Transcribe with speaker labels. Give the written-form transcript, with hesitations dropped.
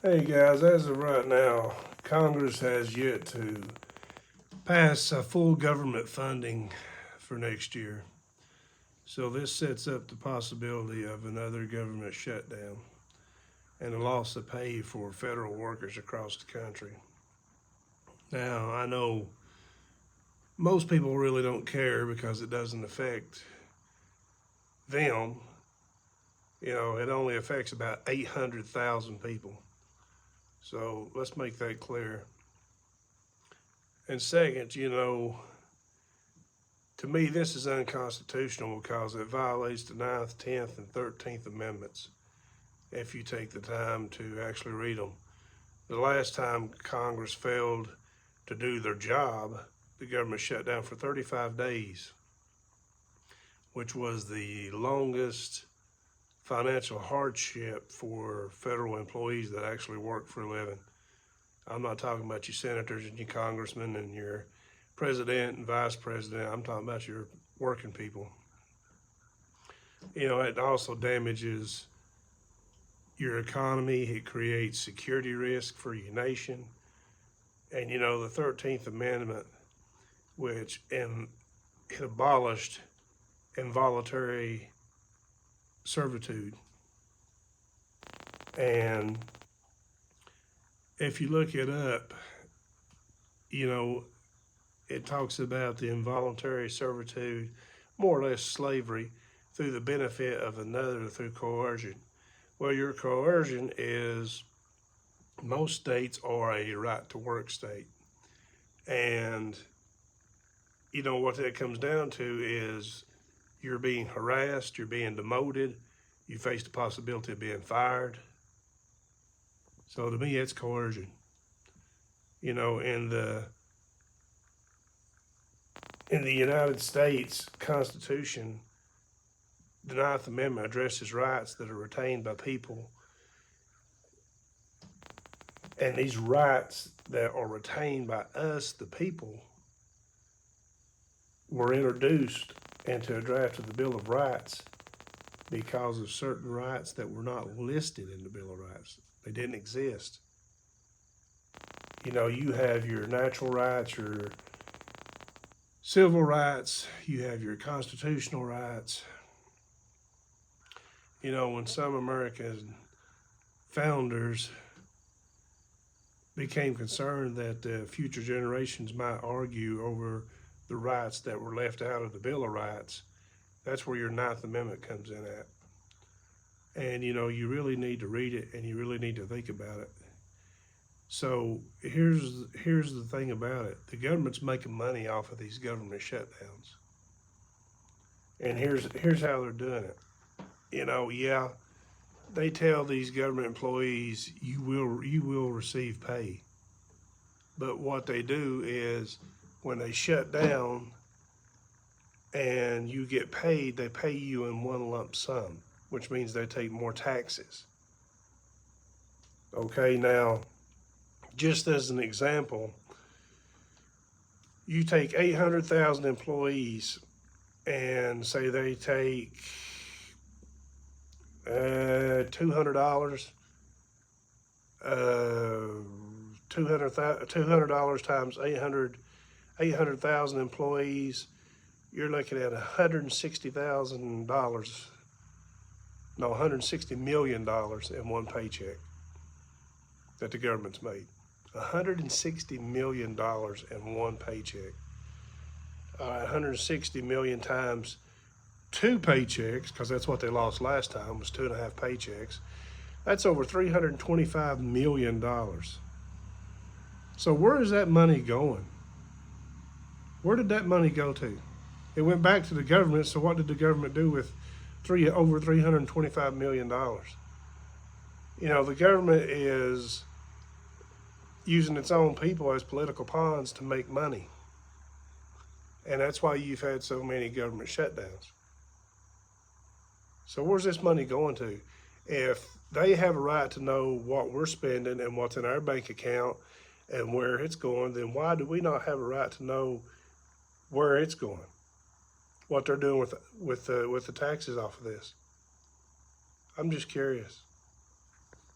Speaker 1: Hey guys, as of right now, Congress has yet to pass full government funding for next year. So this sets up the possibility of another government shutdown and a loss of pay for federal workers across the country. Now, I know most people really don't care because it doesn't affect them. It only affects about 800,000 people. So let's make that clear. And second, to me, this is unconstitutional because it violates the 9th, 10th, and 13th Amendments if you take the time to actually read them. The last time Congress failed to do their job, the government shut down for 35 days, which was the longest financial hardship for federal employees that actually work for a living. I'm not talking about your senators and your congressmen and your president and vice president. I'm talking about your working people. It also damages your economy. It creates security risk for your nation. And the 13th Amendment, which it abolished involuntary servitude. And if you look it up, it talks about the involuntary servitude, more or less slavery, through the benefit of another through coercion. Well, your coercion is, most states are a right to work state. And, what that comes down to is you're being harassed, you're being demoted, you face the possibility of being fired. So to me, it's coercion. In the United States Constitution, the 9th Amendment addresses rights that are retained by people. And these rights that are retained by us, the people, were introduced into a draft of the Bill of Rights because of certain rights that were not listed in the Bill of Rights. They didn't exist. You have your natural rights, your civil rights, you have your constitutional rights. When some American founders became concerned that future generations might argue over the rights that were left out of the Bill of Rights, that's where your 9th Amendment comes in at. And, you really need to read it and you really need to think about it. So here's the thing about it. The government's making money off of these government shutdowns. And here's how they're doing it. They tell these government employees you will receive pay. But what they do is when they shut down and you get paid, they pay you in one lump sum, which means they take more taxes. Okay, now, just as an example, you take 800,000 employees and say they take $200, $200 times 800,000 employees, you're looking at $160 million in one paycheck that the government's made. $160 million in one paycheck. 160 million times 2 paychecks, because that's what they lost last time, was 2.5 paychecks. That's over $325 million. So where is that money going? Where did that money go to? It went back to the government, so what did the government do with over $325 million? The government is using its own people as political pawns to make money. And that's why you've had so many government shutdowns. So where's this money going to? If they have a right to know what we're spending and what's in our bank account and where it's going, then why do we not have a right to know where it's going? What they're doing with the taxes off of this? I'm just curious.